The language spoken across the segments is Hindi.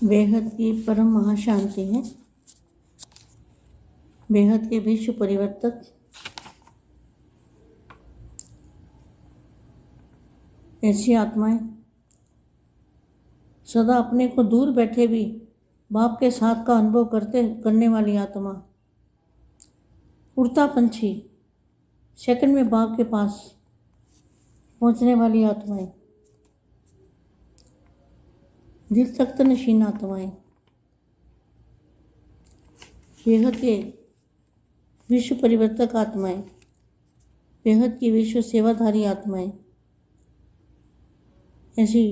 बेहद की परम महाशांति है। बेहद के विश्व परिवर्तक ऐसी आत्माएं, सदा अपने को दूर बैठे भी बाप के साथ का अनुभव करने वाली आत्मा, उड़ता पंछी, सेकंड में बाप के पास पहुंचने वाली आत्माएं, दिल तक नशीन आत्माएं, बेहद के विश्व परिवर्तक आत्माएं, बेहद की विश्व सेवाधारी आत्माएं, ऐसी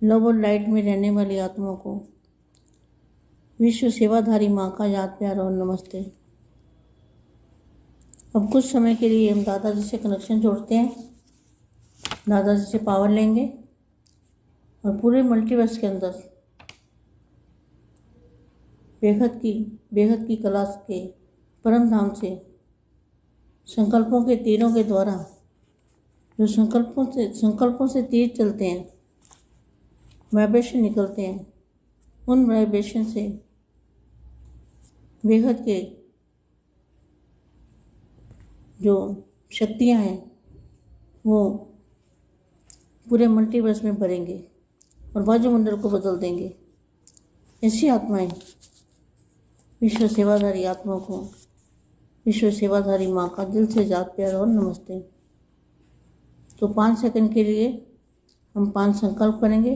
लव और लाइट में रहने वाली आत्माओं को विश्व सेवाधारी माँ का याद प्यार और नमस्ते। अब कुछ समय के लिए हम दादाजी से कनेक्शन जोड़ते हैं, दादाजी से पावर लेंगे और पूरे मल्टीवर्स के अंदर बेहद की कला के परम धाम से संकल्पों के तीरों के द्वारा जो संकल्पों से तीर चलते हैं, वाइब्रेशन निकलते हैं, उन वाइब्रेशन से बेहद के जो शक्तियाँ हैं वो पूरे मल्टीवर्स में भरेंगे और वायुमंडल को बदल देंगे। ऐसी आत्माएं विश्व सेवाधारी आत्माओं को विश्व सेवाधारी माँ का दिल से याद प्यार और नमस्ते। तो 5 सेकंड के लिए हम 5 संकल्प करेंगे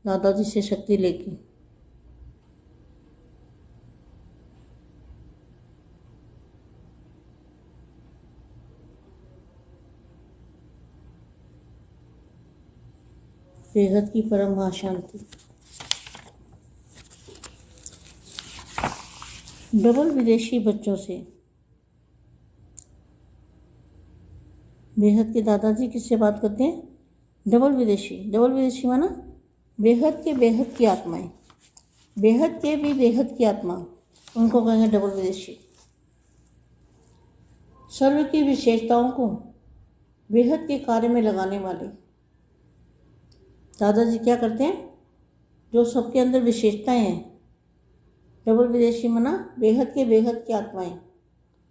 दादाजी से शक्ति लेके। बेहद की परम महाशांति। डबल विदेशी बच्चों से बेहद के दादाजी किससे बात करते हैं? डबल विदेशी माना बेहद की आत्माएं, बेहद के भी बेहद की आत्मा, उनको कहेंगे डबल विदेशी। सर्व की विशेषताओं को बेहद के कार्य में लगाने वाले दादाजी क्या करते हैं? जो सबके अंदर विशेषताएं हैं, डबल विदेशी माना बेहद की आत्माएं,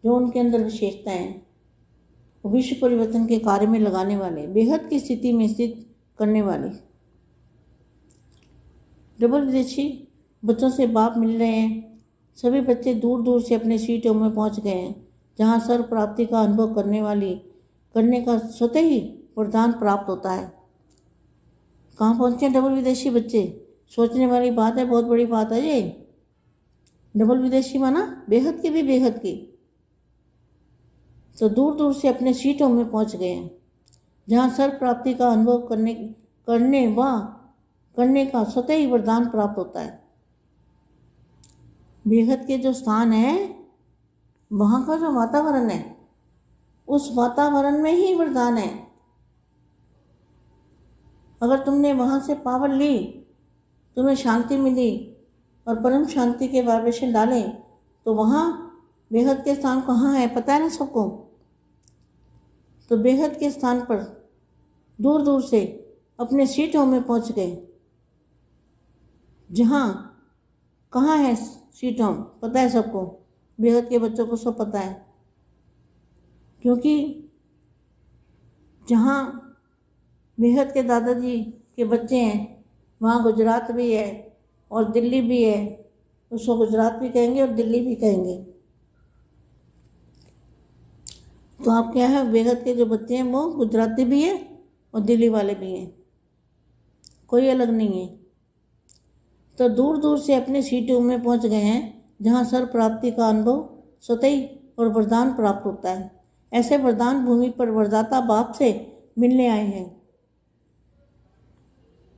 जो उनके अंदर विशेषताएं हैं, विश्व परिवर्तन के कार्य में लगाने वाले, बेहद की स्थिति में स्थित करने वाले। डबल विदेशी बच्चों से बाप मिल रहे हैं। सभी बच्चे दूर दूर से अपने सीटों में पहुंच गए हैं, जहां सर्व प्राप्ति का अनुभव करने का स्वतः ही वरदान प्राप्त होता है। कहाँ पहुंचे डबल विदेशी बच्चे? सोचने वाली बात है, बहुत बड़ी बात है ये। डबल विदेशी माना बेहद की भी बेहद की, तो दूर दूर से अपने सीटों में पहुंच गए हैं, जहां सर्व प्राप्ति का अनुभव करने का स्वतः ही वरदान प्राप्त होता है। बेहद के जो स्थान है, वहां का जो वातावरण है, उस वातावरण में ही वरदान है। अगर तुमने वहां से पावर ली, तुम्हें शांति मिली और परम शांति के वाइब्रेशन डाले, तो वहां बेहद के स्थान कहाँ है पता है ना सबको? तो बेहद के स्थान पर दूर दूर से अपने सीटों में पहुंच गए। जहाँ कहाँ है सीटों पता है सबको, बेहद के बच्चों को सब पता है, क्योंकि जहाँ बेहद के दादाजी के बच्चे हैं वहाँ गुजरात भी है और दिल्ली भी है। उसको गुजरात भी कहेंगे और दिल्ली भी कहेंगे। तो आप क्या है, बेहद के जो बच्चे हैं वो गुजराती भी है और दिल्ली वाले भी हैं, कोई अलग नहीं है। तो दूर दूर से अपने सीटों में पहुंच गए हैं, जहां सर्व प्राप्ति का अनुभव स्वतः ही और वरदान प्राप्त होता है। ऐसे वरदान भूमि पर वरदाता बाप से मिलने आए हैं।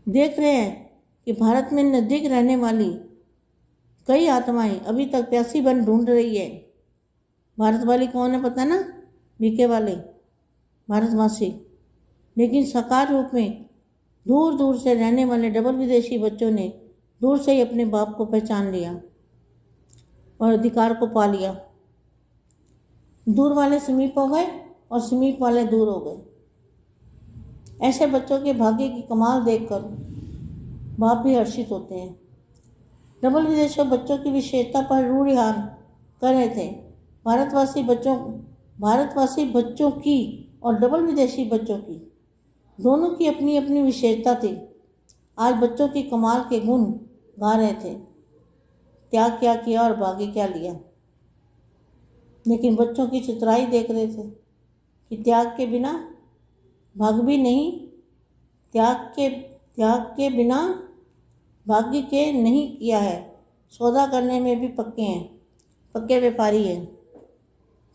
देख रहे हैं कि भारत में नजदीक रहने वाली कई आत्माएं अभी तक प्यासी बन ढूंढ रही है। भारत वाली कौन है पता है ना? बीके वाले भारतवासी। लेकिन साकार रूप में दूर दूर से रहने वाले डबल विदेशी बच्चों ने दूर से ही अपने बाप को पहचान लिया और अधिकार को पा लिया। दूर वाले समीप हो गए और समीप वाले दूर हो गए। ऐसे बच्चों के भाग्य की कमाल देखकर बाप भी हर्षित होते हैं। डबल विदेशी बच्चों की विशेषता पर रूढ़िहार कर रहे थे। भारतवासी बच्चों की और डबल विदेशी बच्चों की दोनों की अपनी अपनी विशेषता थी। आज बच्चों की कमाल के गुण गा रहे थे, त्याग क्या किया और भाग्य क्या लिया। लेकिन बच्चों की चितराई देख रहे थे कि त्याग के बिना भाग्य भी नहीं, त्याग के बिना भाग्य के नहीं किया है। सौदा करने में भी पक्के हैं, पक्के व्यापारी हैं।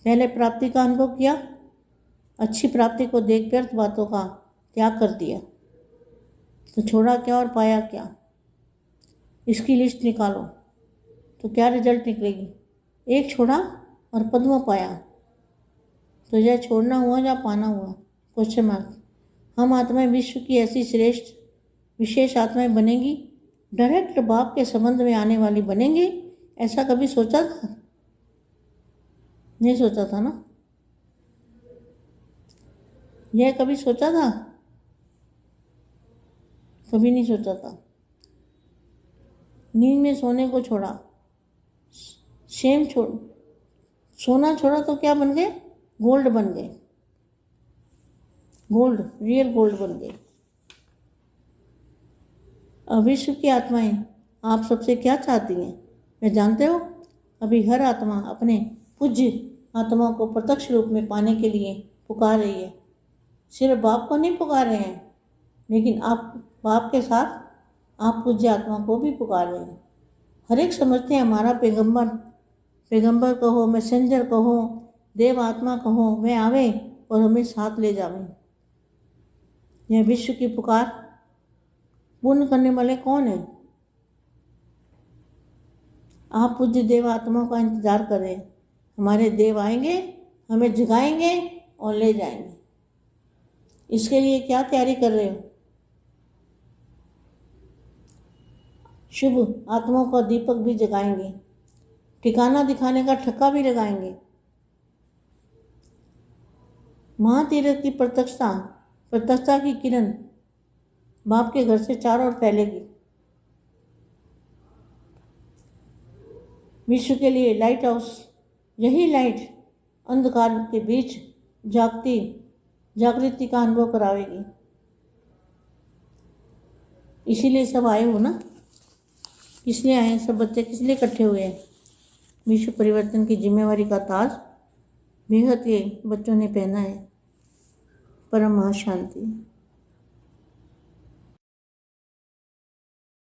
पहले प्राप्ति का अनुभव किया, अच्छी प्राप्ति को देख व्यर्थ बातों का त्याग कर दिया, तो छोड़ा क्या और पाया क्या, इसकी लिस्ट निकालो तो क्या रिजल्ट निकलेगी। एक छोड़ा और पद्म पाया, तो यह छोड़ना हुआ या पाना हुआ? Question mark. हम आत्माएं विश्व की ऐसी श्रेष्ठ विशेष आत्माएं बनेंगी, डायरेक्ट बाप के संबंध में आने वाली बनेंगी, ऐसा कभी सोचा था? नहीं सोचा था ना। यह कभी सोचा था? कभी नहीं सोचा था। नींद में सोने को छोड़ा, सोना छोड़ा तो क्या बन गए? गोल्ड बन गए, गोल्ड, रियल गोल्ड बन गए। अब विश्व की आत्माएं आप सबसे क्या चाहती हैं, मैं जानते हो? अभी हर आत्मा अपने पूज्य आत्मा को प्रत्यक्ष रूप में पाने के लिए पुकार रही है। सिर्फ बाप को नहीं पुकार रहे हैं, लेकिन आप बाप के साथ आप पूज्य आत्मा को भी पुकार रहे हैं। हर एक समझते हैं हमारा पैगंबर कहो, मैसेंजर कहो, देव आत्मा कहो, वह आवे और हमें साथ ले जावे। यह विश्व की पुकार पूर्ण करने वाले कौन है? आप पूज्य देव आत्मा का इंतजार कर रहे हैं। हमारे देव आएंगे, हमें जगाएंगे और ले जाएंगे। इसके लिए क्या तैयारी कर रहे हो? शुभ आत्माओं का दीपक भी जगाएंगे, ठिकाना दिखाने का ठक्का भी लगाएंगे। महातीर्थ की प्रत्यक्षता की किरण बाप के घर से चारों ओर फैलेगी। विश्व के लिए लाइट हाउस, यही लाइट अंधकार के बीच जागृति का अनुभव करावेगी। इसीलिए सब आए हो ना? किसलिए आए? सब बच्चे किस लिए इकट्ठे हुए हैं? विश्व परिवर्तन की जिम्मेवारी का ताज बेहद के बच्चों ने पहना है। परम महाशांति।